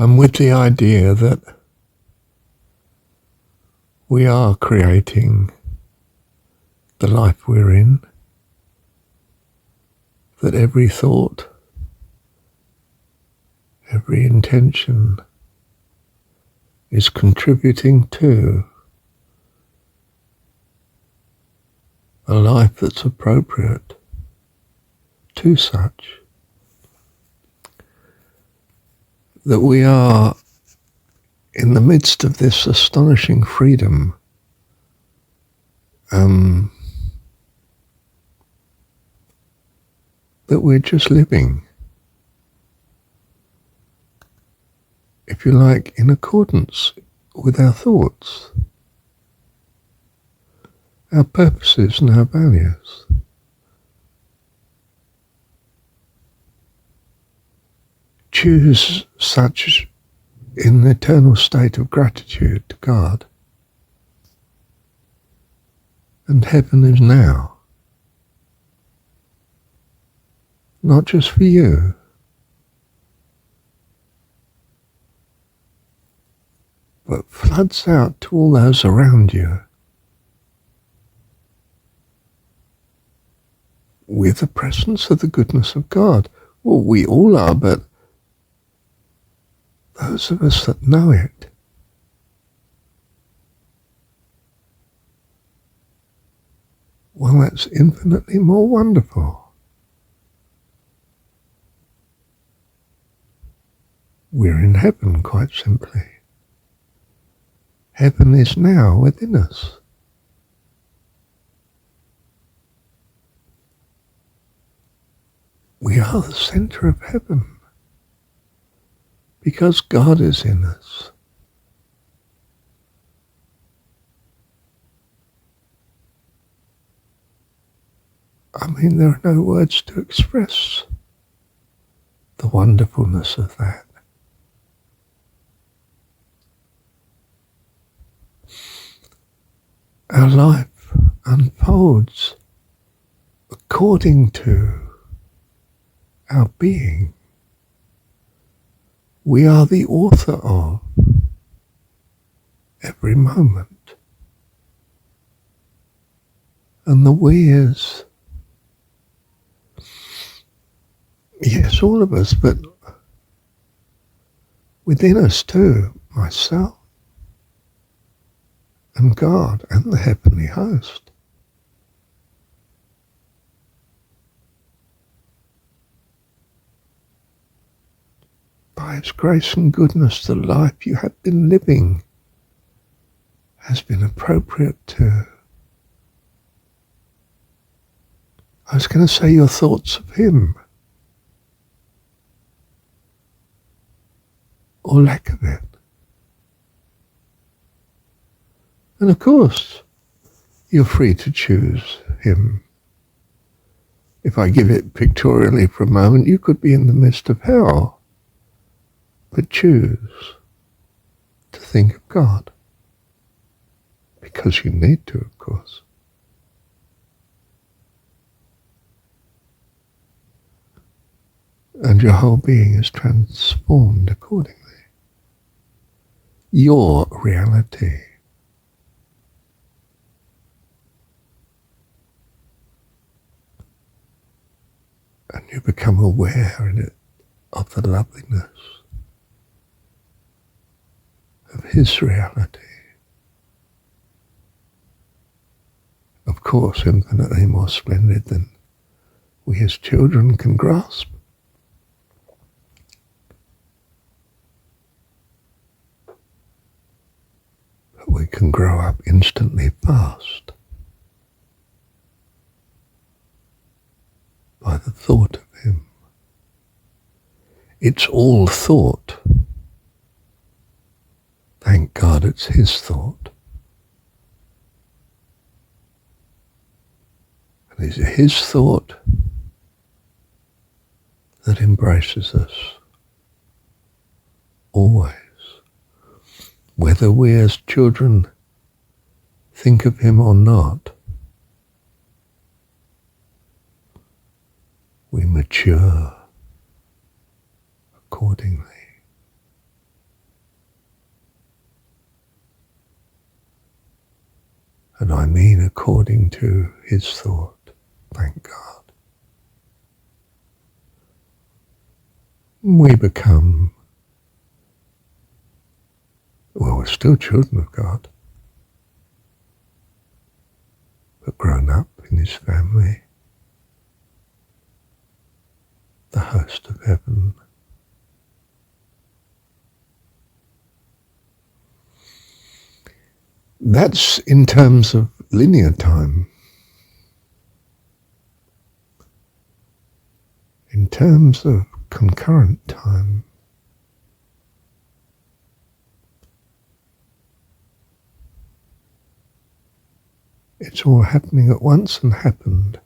I'm with the idea that we are creating the life we're in, that every thought, every intention is contributing to a life that's appropriate to such, that we are in the midst of this astonishing freedom, that we're just living, if you like, in accordance with our thoughts, our purposes and our values. Choose such in the eternal state of gratitude to God. And heaven is now. Not just for you, but floods out to all those around you with the presence of the goodness of God. Well, we all are, but those of us that know it, well, that's infinitely more wonderful. We're in heaven, quite simply. Heaven is now within us. We are the center of heaven because God is in us. I mean, there are no words to express the wonderfulness of that. Our life unfolds according to our being. We are the author of every moment. And the we is, yes, all of us, but within us too, myself and God and the heavenly host. By His grace and goodness, the life you have been living has been appropriate to, I was going to say, your thoughts of Him, or lack of it. And of course, you're free to choose Him. If I give it pictorially for a moment, you could be in the midst of hell, but choose to think of God. Because you need to, of course. And your whole being is transformed accordingly. Your reality. And you become aware in it of the loveliness of His reality. Of course, infinitely more splendid than we as children can grasp. But we can grow up instantly fast by the thought of Him. It's all thought. Thank God it's His thought. And it's His thought that embraces us always. Whether we as children think of Him or not, we mature accordingly. mean according to his thought. Thank God. We become, well, we're still children of God, but grown up in his family, the host of heaven. That's in terms of linear time. In terms of concurrent time, it's all happening at once and happened.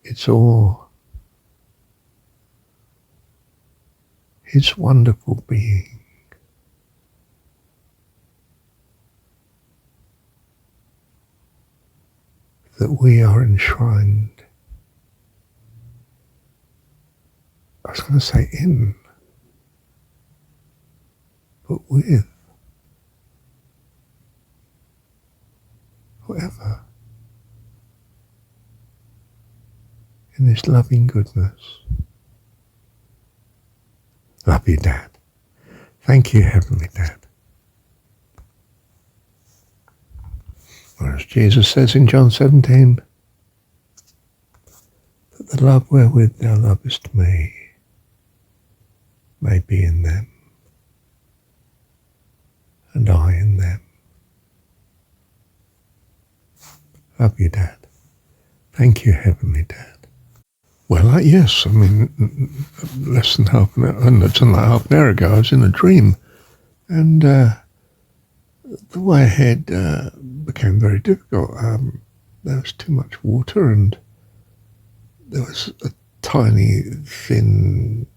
It's all his wonderful being. That we are enshrined. I was going to say in, but with, forever, in his loving goodness. Love you, Dad. Thank you, Heavenly Dad. Or as Jesus says in John 17, that the love wherewith thou lovest me may be in them, and I in them. Love you, Dad. Thank you, Heavenly Dad. Well, yes, I mean, less than half an hour, it's not half an hour ago, I was in a dream, and the way ahead became very difficult. There was too much water, and there was a tiny, thin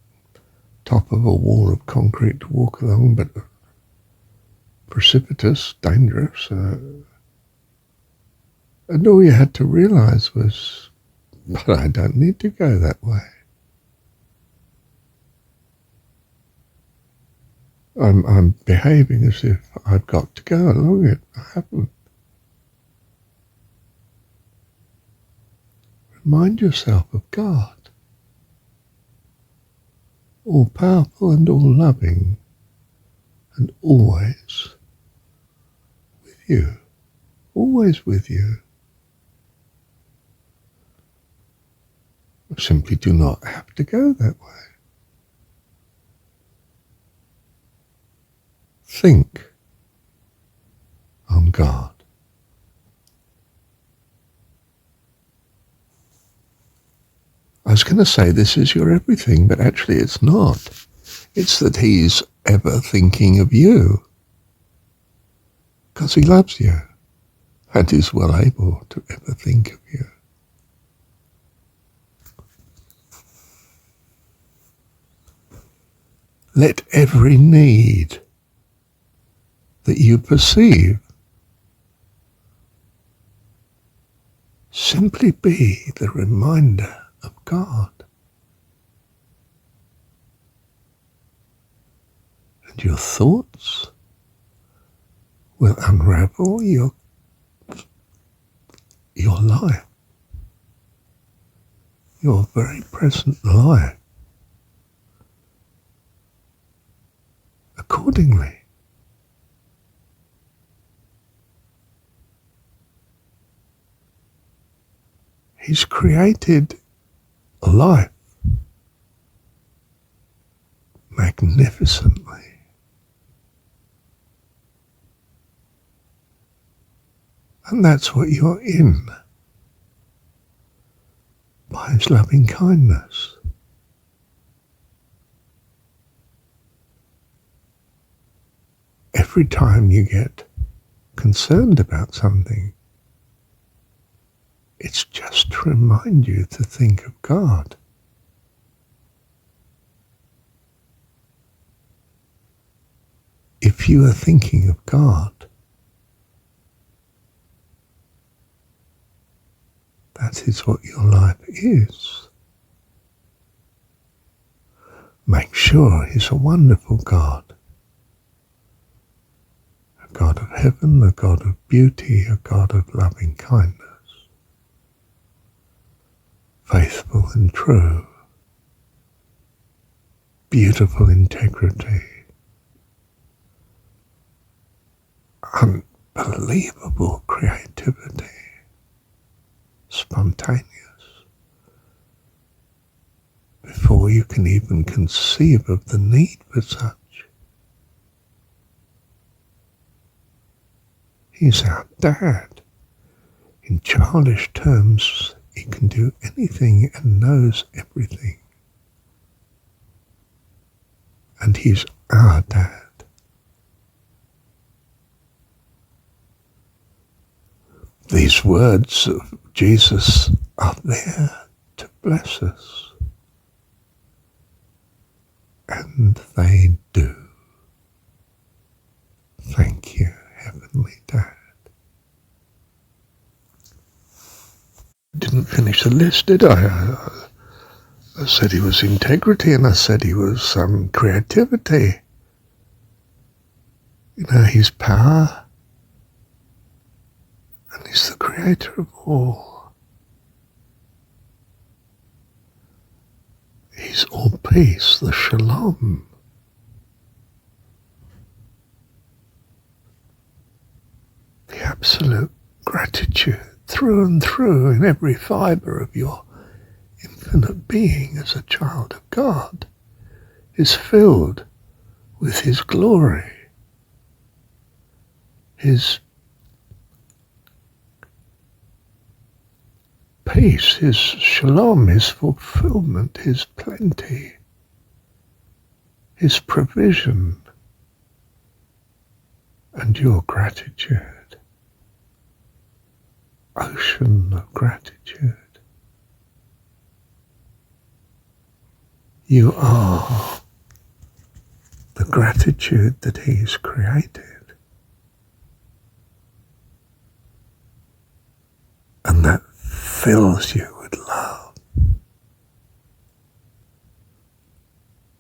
top of a wall of concrete to walk along, but precipitous, dangerous. And all you had to realize was, but I don't need to go that way. I'm behaving as if I've got to go along it. I haven't. Remind yourself of God, all powerful and all loving, and always with you. Always with you. Simply do not have to go that way. Think on God. I was going to say this is your everything, but actually it's not. It's that he's ever thinking of you. Because he loves you and is well able to ever think of you. Let every need that you perceive simply be the reminder of God. And your thoughts will unravel your life, your very present life, accordingly. He's created a life magnificently. And that's what you're in, by his loving kindness. Every time you get concerned about something, it's just to remind you to think of God. If you are thinking of God, that is what your life is. Make sure He's a wonderful God. A God of heaven, a God of beauty, a God of loving kindness. Faithful and true. Beautiful integrity. Unbelievable creativity. Spontaneous. Before you can even conceive of the need for such. He's our dad. In childish terms, He can do anything and knows everything. And He's our dad. These words of Jesus are there to bless us. And they do. Thank you, Heavenly Dad. Didn't finish the list, did I? I said He was integrity, and I said He was creativity. You know, He's power, and He's the creator of all. He's all peace, the shalom. The absolute gratitude through and through in every fibre of your infinite being as a child of God is filled with His glory, His peace, His shalom, His fulfillment, His plenty, His provision, and your gratitude. Ocean of gratitude. You are the gratitude that He's created. And that fills you with love,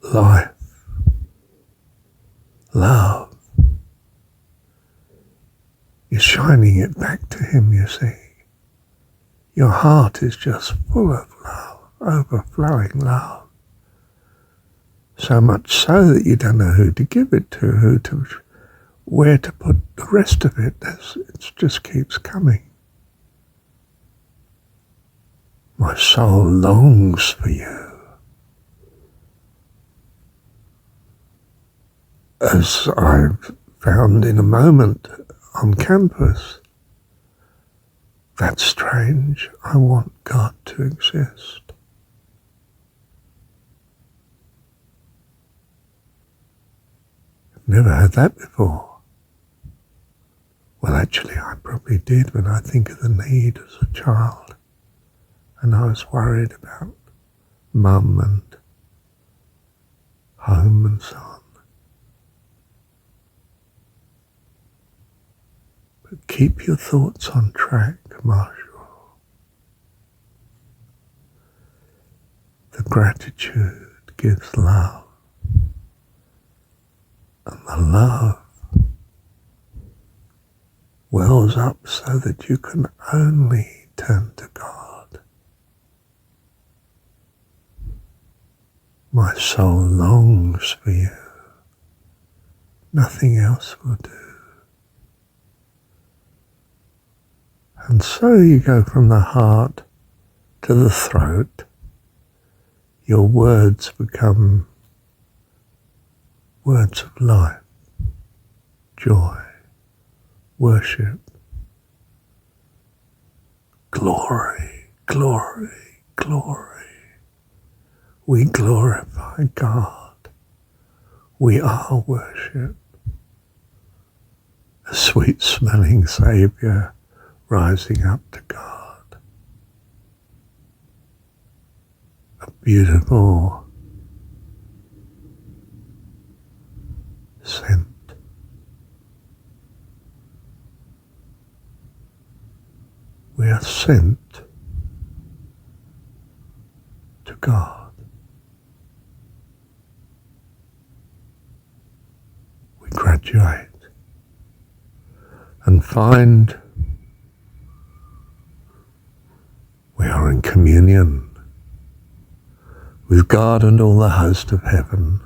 life, love. You're shining it back to Him, you see. Your heart is just full of love, overflowing love. So much so that you don't know who to give it to, where to put the rest of it. It just keeps coming. My soul longs for you. As I've found in a moment on campus, that's strange. I want God to exist. I've never heard that before. Well, actually, I probably did when I think of the need as a child. And I was worried about mum and home and so on. But keep your thoughts on track, Marshall. The gratitude gives love. And the love wells up so that you can only turn to God. My soul longs for you. Nothing else will do. And so you go from the heart to the throat. Your words become words of life, joy, worship, glory, glory, glory. We glorify God. We are worship. A sweet-smelling Saviour rising up to God. A beautiful scent. We are sent to God. graduate and find we are in communion with God and all the host of heaven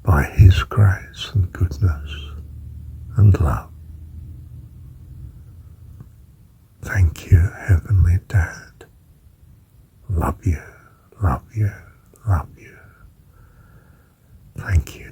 by His grace and goodness and love. Thank you, Heavenly Dad. Love you, love you, love you. Thank you.